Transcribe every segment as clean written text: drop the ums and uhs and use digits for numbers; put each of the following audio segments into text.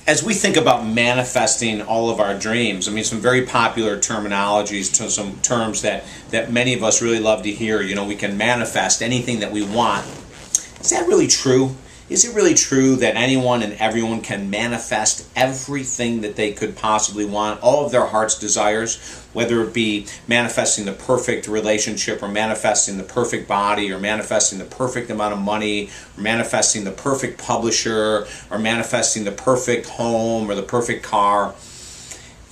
As we think about manifesting all of our dreams, I mean, some very popular terminologies, some terms that many of us really love to hear. You know, we can manifest anything that we want. Is that really true? Is it really true that anyone and everyone can manifest everything that they could possibly want, all of their heart's desires, whether it be manifesting the perfect relationship or manifesting the perfect body or manifesting the perfect amount of money or manifesting the perfect publisher or manifesting the perfect home or the perfect car?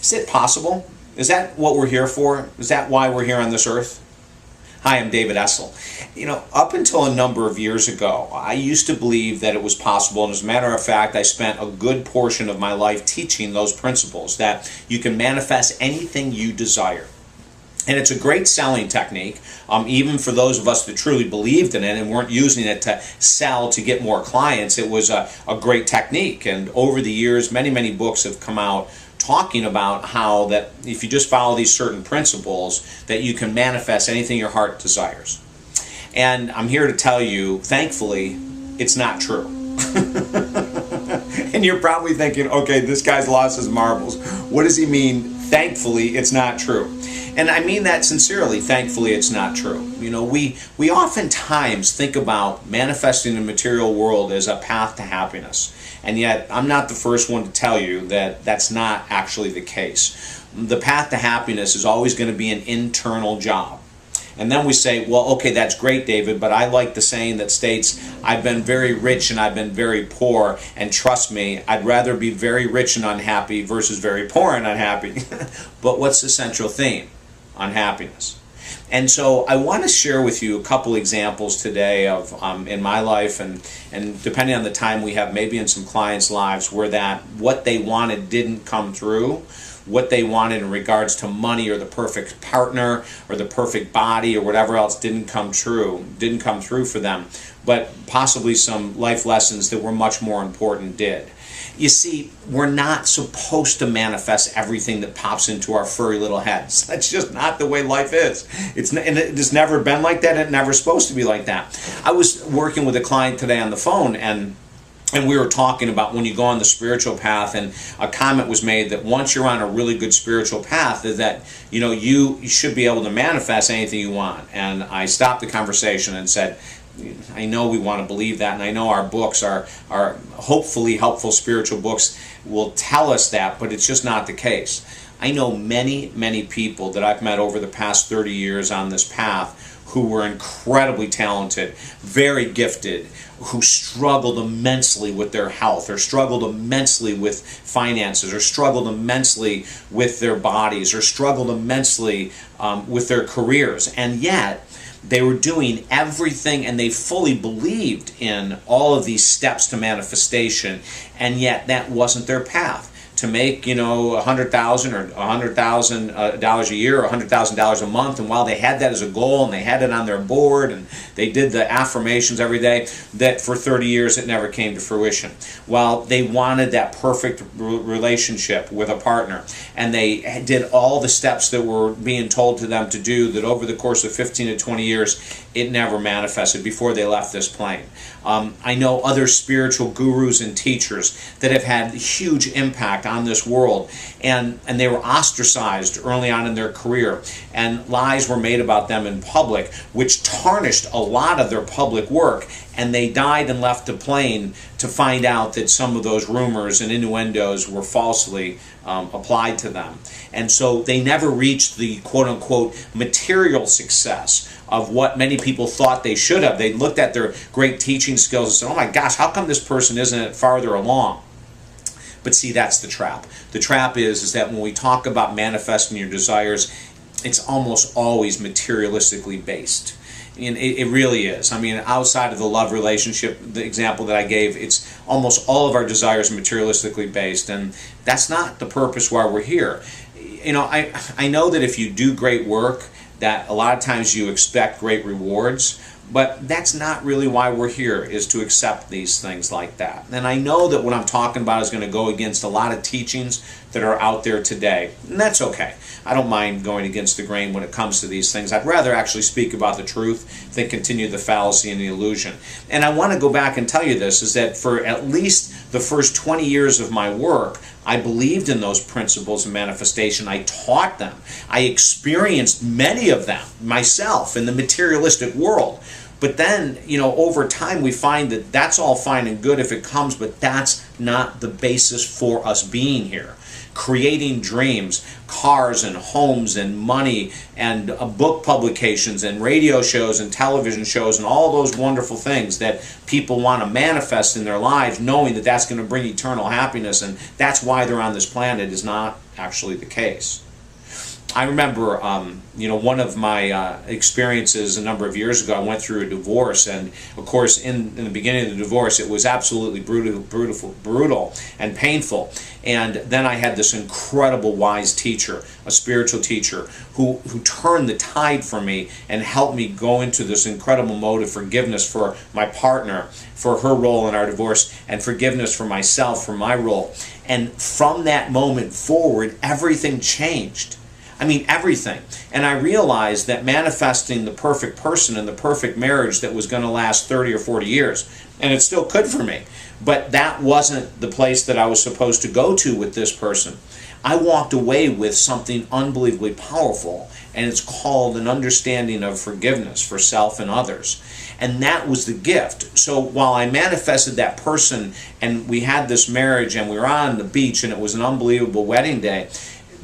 Is it possible? Is that what we're here for? Is that why we're here on this earth? Hi, I'm David Essel. You know, up until a number of years ago, I used to believe that it was possible, and as a matter of fact, I spent a good portion of my life teaching those principles, that you can manifest anything you desire. And it's a great selling technique, even for those of us that truly believed in it and weren't using it to sell to get more clients. It was a great technique, and over the years, many books have come out talking about how that if you just follow these certain principles, that you can manifest anything your heart desires. And I'm here to tell you, thankfully, it's not true. And you're probably thinking, okay, this guy's lost his marbles. What does he mean, thankfully, it's not true? And I mean that sincerely. Thankfully, it's not true. You know, we oftentimes think about manifesting the material world as a path to happiness. And yet, I'm not the first one to tell you that that's not actually the case. The path to happiness is always going to be an internal job. And then we say, well, okay, that's great, David, but I like the saying that states, I've been very rich and I've been very poor, and trust me, I'd rather be very rich and unhappy versus very poor and unhappy. But what's the central theme? Unhappiness. And so I want to share with you a couple examples today of in my life and depending on the time we have, maybe in some clients' lives, where that what they wanted didn't come through, what they wanted in regards to money or the perfect partner or the perfect body or whatever else didn't come through for them, but possibly some life lessons that were much more important did. You see, we're not supposed to manifest everything that pops into our furry little heads. That's just not the way life is. And it's never been like that. It's never supposed to be like that. I was working with a client today on the phone, and we were talking about when you go on the spiritual path, and a comment was made that once you're on a really good spiritual path, is that you should be able to manifest anything you want. And I stopped the conversation and said, I know we want to believe that, and I know our books are hopefully helpful spiritual books will tell us that, but it's just not the case. I know many people that I've met over the past 30 years on this path who were incredibly talented, very gifted, who struggled immensely with their health, or struggled immensely with finances, or struggled immensely with their bodies, or struggled immensely with their careers, and yet they were doing everything and they fully believed in all of these steps to manifestation, and yet that wasn't their path. To make, $100,000 or $100,000 a year or $100,000 a month, and while they had that as a goal and they had it on their board and they did the affirmations every day, that for 30 years it never came to fruition. While they wanted that perfect relationship with a partner, and they did all the steps that were being told to them to do, that over the course of 15 to 20 years it never manifested before they left this plane. I know other spiritual gurus and teachers that have had huge impact on this world, and they were ostracized early on in their career, and lies were made about them in public, which tarnished a lot of their public work, and they died and left the plane to find out that some of those rumors and innuendos were falsely applied to them. And so they never reached the quote-unquote material success of what many people thought they should have. They looked at their great teaching skills and said, oh my gosh, how come this person isn't farther along? But see, that's the trap. The trap is that when we talk about manifesting your desires, it's almost always materialistically based. And it really is. I mean, outside of the love relationship, the example that I gave, it's almost all of our desires are materialistically based, and that's not the purpose why we're here. I know that if you do great work, that a lot of times you expect great rewards, But that's not really why we're here, is to accept these things like that. And I know that what I'm talking about is going to go against a lot of teachings that are out there today. And that's okay. I don't mind going against the grain when it comes to these things. I'd rather actually speak about the truth than continue the fallacy and the illusion. And I want to go back and tell you this, is that for at least the first 20 years of my work, I believed in those principles of manifestation. I taught them. I experienced many of them myself in the materialistic world. But then, over time we find that that's all fine and good if it comes, but that's not the basis for us being here. Creating dreams, cars and homes and money and book publications and radio shows and television shows and all those wonderful things that people want to manifest in their lives, knowing that that's going to bring eternal happiness and that's why they're on this planet, is not actually the case. I remember, one of my experiences a number of years ago, I went through a divorce, and of course in the beginning of the divorce it was absolutely brutal and painful. And then I had this incredible wise teacher, a spiritual teacher, who turned the tide for me and helped me go into this incredible mode of forgiveness for my partner, for her role in our divorce, and forgiveness for myself, for my role. And from that moment forward, everything changed. I mean, everything. And I realized that manifesting the perfect person and the perfect marriage that was going to last 30 or 40 years, and it still could for me, but that wasn't the place that I was supposed to go to with this person. I walked away with something unbelievably powerful, and it's called an understanding of forgiveness for self and others. And that was the gift. So while I manifested that person, and we had this marriage, and we were on the beach, and it was an unbelievable wedding day,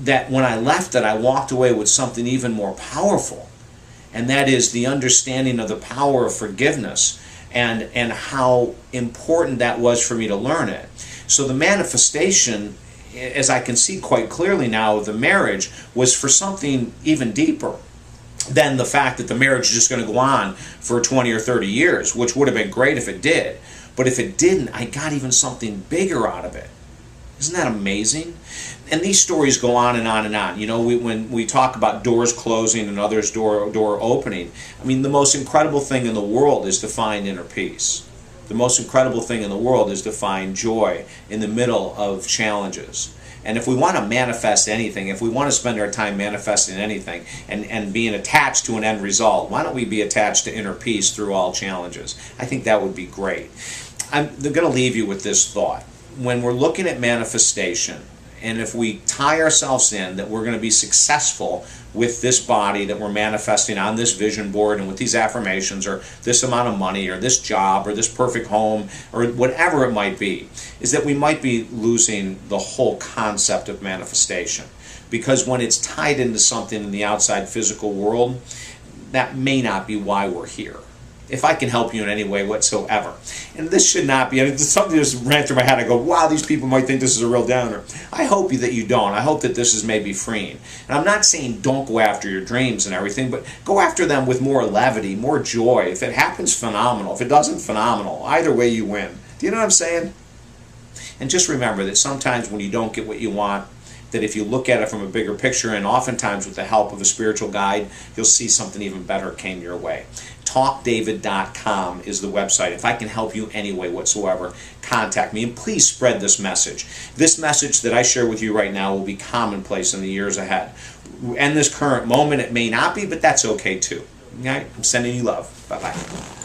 that when I left it, I walked away with something even more powerful. And that is the understanding of the power of forgiveness and how important that was for me to learn it. So the manifestation, as I can see quite clearly now, of the marriage was for something even deeper than the fact that the marriage is just going to go on for 20 or 30 years, which would have been great if it did. But if it didn't, I got even something bigger out of it. Isn't that amazing? And these stories go on and on and on. When we talk about doors closing and others door opening, I mean, the most incredible thing in the world is to find inner peace. The most incredible thing in the world is to find joy in the middle of challenges. And if we want to manifest anything, if we want to spend our time manifesting anything and being attached to an end result, why don't we be attached to inner peace through all challenges? I think that would be great. I'm going to leave you with this thought. When we're looking at manifestation, and if we tie ourselves in that we're going to be successful with this body that we're manifesting on this vision board and with these affirmations, or this amount of money, or this job, or this perfect home, or whatever it might be, is that we might be losing the whole concept of manifestation. Because when it's tied into something in the outside physical world, that may not be why we're here. If I can help you in any way whatsoever. And this should not be, something just ran through my head. I go, wow, these people might think this is a real downer. I hope that you don't. I hope that this is maybe freeing. And I'm not saying don't go after your dreams and everything, but go after them with more levity, more joy. If it happens, phenomenal. If it doesn't, phenomenal. Either way, you win. Do you know what I'm saying? And just remember that sometimes when you don't get what you want, that if you look at it from a bigger picture, and oftentimes with the help of a spiritual guide, you'll see something even better came your way. TalkDavid.com is the website. If I can help you any way whatsoever, contact me. And please spread this message. This message that I share with you right now will be commonplace in the years ahead. In this current moment, it may not be, but that's okay too. All right? I'm sending you love. Bye-bye.